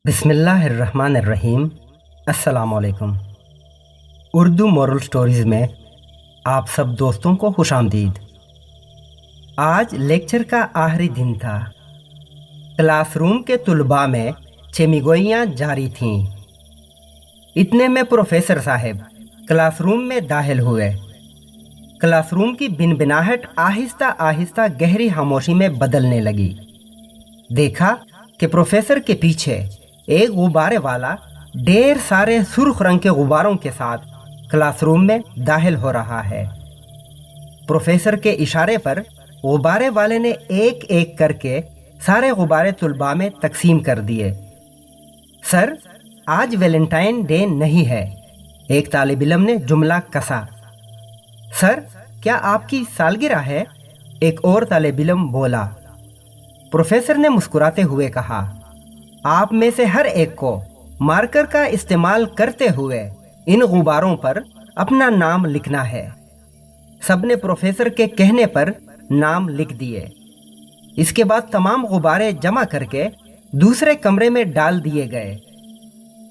बिस्मिल्लाहिर्रहमानिर्रहीम। अस्सलाम वालेकुम। उर्दू मॉरल स्टोरीज़ में आप सब दोस्तों को खुशामदीद। आज लेक्चर का आखिरी दिन था। क्लासरूम के तुलबा में चेमिगोइयाँ जारी थीं। इतने में प्रोफेसर साहब क्लासरूम में दाखिल हुए। क्लासरूम की बिनबिनाहट आहिस्ता आहिस्ता गहरी खामोशी में बदलने लगी। देखा कि प्रोफेसर के पीछे एक गुब्बारे वाला ढेर सारे सुर्ख रंग के गुब्बारों के साथ क्लासरूम में दाखिल हो रहा है। प्रोफेसर के इशारे पर गुब्बारे वाले ने एक एक करके सारे गुब्बारे तुलबा में तकसीम कर दिए। सर, आज वैलेंटाइन डे नहीं है, एक तालिब इल्म ने जुमला कसा। सर, क्या आपकी सालगिरह है? एक और तालिब इल्म बोला। प्रोफेसर ने मुस्कुराते हुए कहा, आप में से हर एक को मार्कर का इस्तेमाल करते हुए इन गुब्बारों पर अपना नाम लिखना है। सबने प्रोफेसर के कहने पर नाम लिख दिए। इसके बाद तमाम गुब्बारे जमा करके दूसरे कमरे में डाल दिए गए।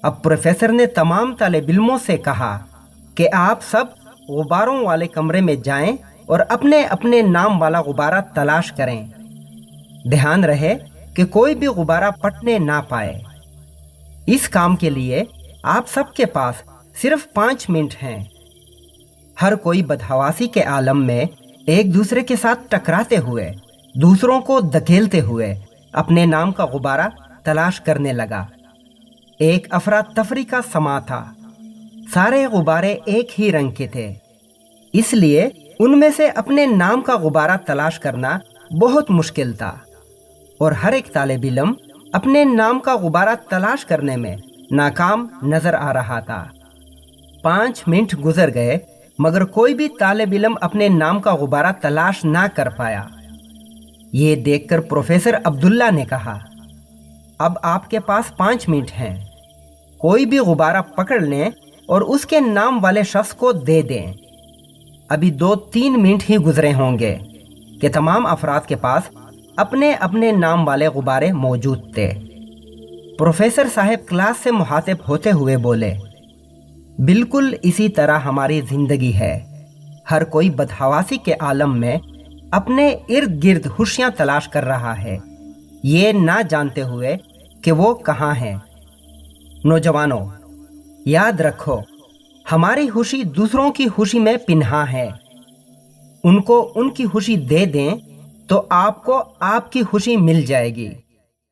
अब प्रोफेसर ने तमाम तालिब इल्मों से कहा कि आप सब गुब्बारों वाले कमरे में जाएं और अपने अपने नाम वाला गुब्बारा तलाश करें। ध्यान रहे कि कोई भी गुब्बारा फटने ना पाए। इस काम के लिए आप सबके पास सिर्फ 5 मिनट हैं। हर कोई बदहवासी के आलम में एक दूसरे के साथ टकराते हुए, दूसरों को धकेलते हुए अपने नाम का गुब्बारा तलाश करने लगा। एक अफरा तफरी का समा था। सारे गुब्बारे एक ही रंग के थे, इसलिए उनमें से अपने नाम का गुब्बारा तलाश करना बहुत मुश्किल था और हर एक तालिब इल्म अपने नाम का गुब्बारा तलाश करने में नाकाम नजर आ रहा था। 5 मिनट गुजर गए मगर कोई भी तालिब इल्म अपने नाम का गुब्बारा तलाश ना कर पाया। ये देखकर प्रोफेसर अब्दुल्ला ने कहा, अब आपके पास 5 मिनट हैं। कोई भी गुब्बारा पकड़ लें और उसके नाम वाले शख्स को दे दें। अभी 2-3 मिनट ही गुजरे होंगे कि तमाम अफराद के पास अपने अपने नाम वाले गुब्बारे मौजूद थे। प्रोफेसर साहब क्लास से मुखातिब होते हुए बोले, बिल्कुल इसी तरह हमारी जिंदगी है। हर कोई बदहवासी के आलम में अपने इर्द गिर्द खुशियां तलाश कर रहा है, ये ना जानते हुए कि वो कहाँ हैं। नौजवानों, याद रखो, हमारी खुशी दूसरों की खुशी में पिन्हा है। उनको उनकी खुशी दे दें तो आपको आपकी खुशी मिल जाएगी।